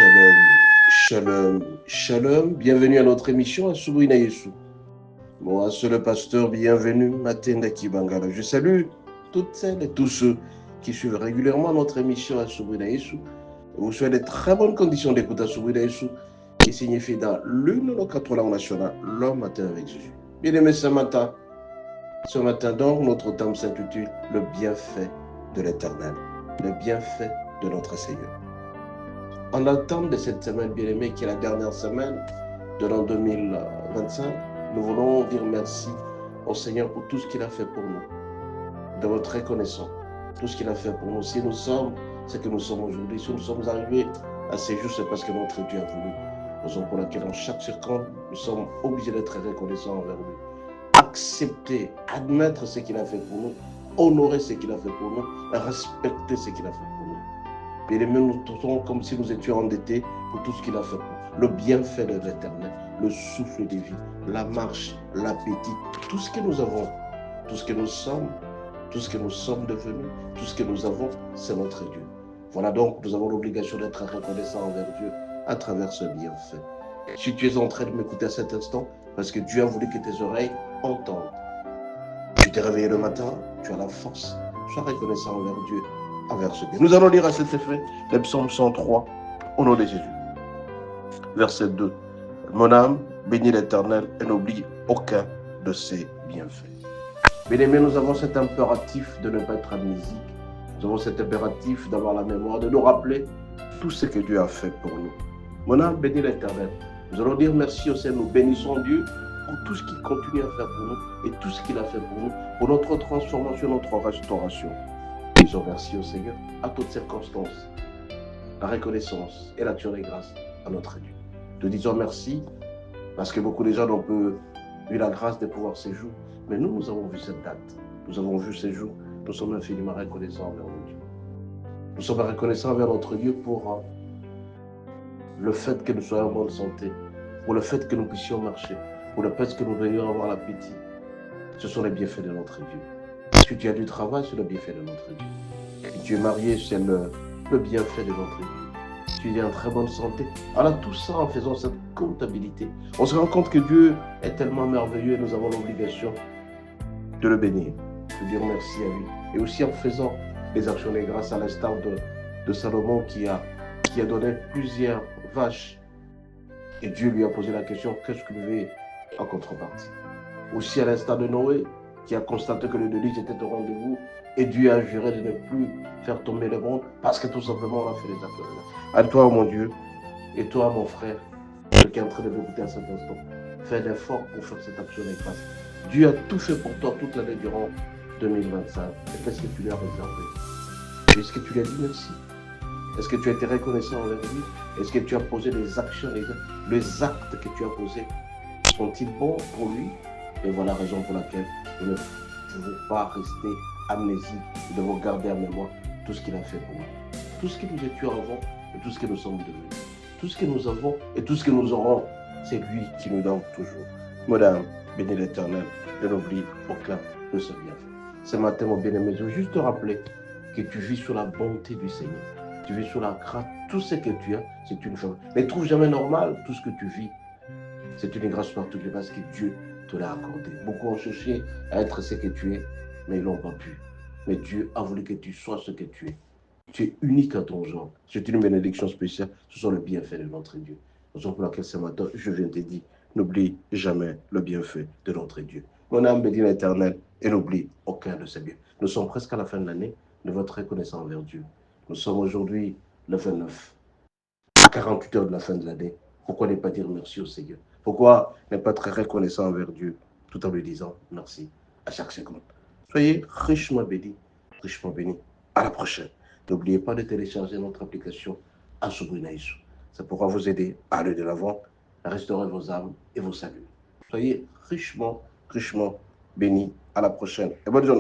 Shalom, shalom, shalom. Bienvenue à notre émission à Soubrina Yesu. Moi, c'est le pasteur, bienvenue, Matenda Kibangala. Je salue toutes celles et tous ceux qui suivent régulièrement notre émission à Soubrina Yesu. Vous souhaitez de très bonnes conditions d'écoute à Soubrina Yesu, qui signifie dans l'une de nos quatre langues nationales, l'homme matin avec Jésus. Bien-aimés, ce matin donc, notre thème s'intitule Le bienfait de l'Éternel, le bienfait de notre Seigneur. En attente de cette semaine bien-aimée, qui est la dernière semaine de l'an 2025, nous voulons dire merci au Seigneur pour tout ce qu'il a fait pour nous, de votre reconnaissance, tout ce qu'il a fait pour nous. Si nous sommes ce que nous sommes aujourd'hui, si nous sommes arrivés à ces jours, c'est parce que notre Dieu a voulu. Raison pour laquelle, en chaque seconde, nous sommes obligés d'être reconnaissants envers lui. Accepter, admettre ce qu'il a fait pour nous, honorer ce qu'il a fait pour nous, respecter ce qu'il a fait pour nous. Bien-aimés, nous trouvons comme si nous étions endettés pour tout ce qu'il a fait pour nous. Le bienfait de l'Éternel, le souffle de vie, la marche, l'appétit, tout ce que nous avons, tout ce que nous sommes, tout ce que nous sommes devenus, tout ce que nous avons, c'est notre Dieu. Voilà donc, nous avons l'obligation d'être reconnaissants envers Dieu à travers ce bienfait. Si tu es en train de m'écouter à cet instant, parce que Dieu a voulu que tes oreilles entendent. Tu t'es réveillé le matin, tu as la force, sois reconnaissant envers Dieu, envers ce bien. Nous allons lire à cet effet le psaume 103 au nom de Jésus. Verset 2. Mon âme bénit l'Éternel et n'oublie aucun de ses bienfaits. Bien-aimés, nous avons cet impératif de ne pas être amnésique. Nous avons cet impératif d'avoir la mémoire, de nous rappeler tout ce que Dieu a fait pour nous. Mon âme bénit l'Éternel. Nous allons dire merci au Seigneur. Nous bénissons Dieu pour tout ce qu'il continue à faire pour nous et tout ce qu'il a fait pour nous, pour notre transformation, notre restauration. Disons merci au Seigneur à toutes circonstances, la reconnaissance et l'action des grâces à notre Dieu. Nous disons merci parce que beaucoup de gens n'ont pas eu la grâce de pouvoir ces jours, mais nous avons vu cette date, nous avons vu ces jours, nous sommes infiniment reconnaissants envers notre Dieu. Nous sommes reconnaissants envers notre Dieu pour le fait que nous soyons en bonne santé, pour le fait que nous puissions marcher, pour le fait que nous venions avoir l'appétit. Ce sont les bienfaits de notre Dieu. Si tu as du travail, c'est le bienfait de notre Dieu. Si tu es marié, c'est le bienfait de notre Dieu. Si tu es en très bonne santé. Alors tout ça, en faisant cette comptabilité, on se rend compte que Dieu est tellement merveilleux et nous avons l'obligation de le bénir, de dire merci à lui. Et aussi en faisant les actions des grâces, à l'instar de Salomon qui a donné plusieurs vaches. Et Dieu lui a posé la question, qu'est-ce que vous voulez en contrepartie? Aussi à l'instar de Noé, qui a constaté que le déluge était au rendez-vous, et Dieu a juré de ne plus faire tomber le monde, parce que tout simplement on a fait les affaires. À toi, mon Dieu, et toi, mon frère, qui est en train de m'écouter à cet instant, fais l'effort pour faire cette action des grâces. Dieu a tout fait pour toi toute l'année durant 2025. Et qu'est-ce que tu lui as réservé? Est-ce que tu lui as dit merci? Est-ce que tu as été reconnaissant envers lui? Est-ce que tu as posé des actions, les actes que tu as posés, sont-ils bons pour lui? Et voilà la raison pour laquelle nous ne pouvons pas rester amnésiques. Nous devons garder en mémoire tout ce qu'il a fait pour nous. Tout ce que nous étions avant et tout ce que nous sommes devenus. Tout ce que nous avons et tout ce que nous aurons, c'est lui qui nous donne toujours. Madame, bénis l'Éternel, ne n'oublie aucun de ses bienfaits. Ce matin, mon bien-aimé, je veux juste te rappeler que tu vis sous la bonté du Seigneur. Tu vis sous la grâce. Tout ce que tu as, c'est une faveur. Ne trouve jamais normal tout ce que tu vis. C'est une grâce par toutes les bases que Dieu te l'a accordé. Beaucoup ont cherché à être ce que tu es, mais ils n'ont pas pu. Mais Dieu a voulu que tu sois ce que tu es. Tu es unique à ton genre. C'est une bénédiction spéciale. Ce sont les bienfaits de notre Dieu. Raison pour laquelle ce matin, je viens te dire, n'oublie jamais le bienfait de notre Dieu. Mon âme bénit l'Éternel et n'oublie aucun de ses biens. Nous sommes presque à la fin de l'année de votre reconnaissance envers Dieu. Nous sommes aujourd'hui le 29, à 48 heures de la fin de l'année. Pourquoi ne pas dire merci au Seigneur? Pourquoi ne pas être reconnaissant envers Dieu tout en lui disant merci à chaque seconde? Soyez richement bénis, richement bénis. À la prochaine. N'oubliez pas de télécharger notre application Soubrina Yesu. Ça pourra vous aider à aller de l'avant, à restaurer vos âmes et vos saluts. Soyez richement, richement bénis. À la prochaine et bonne journée.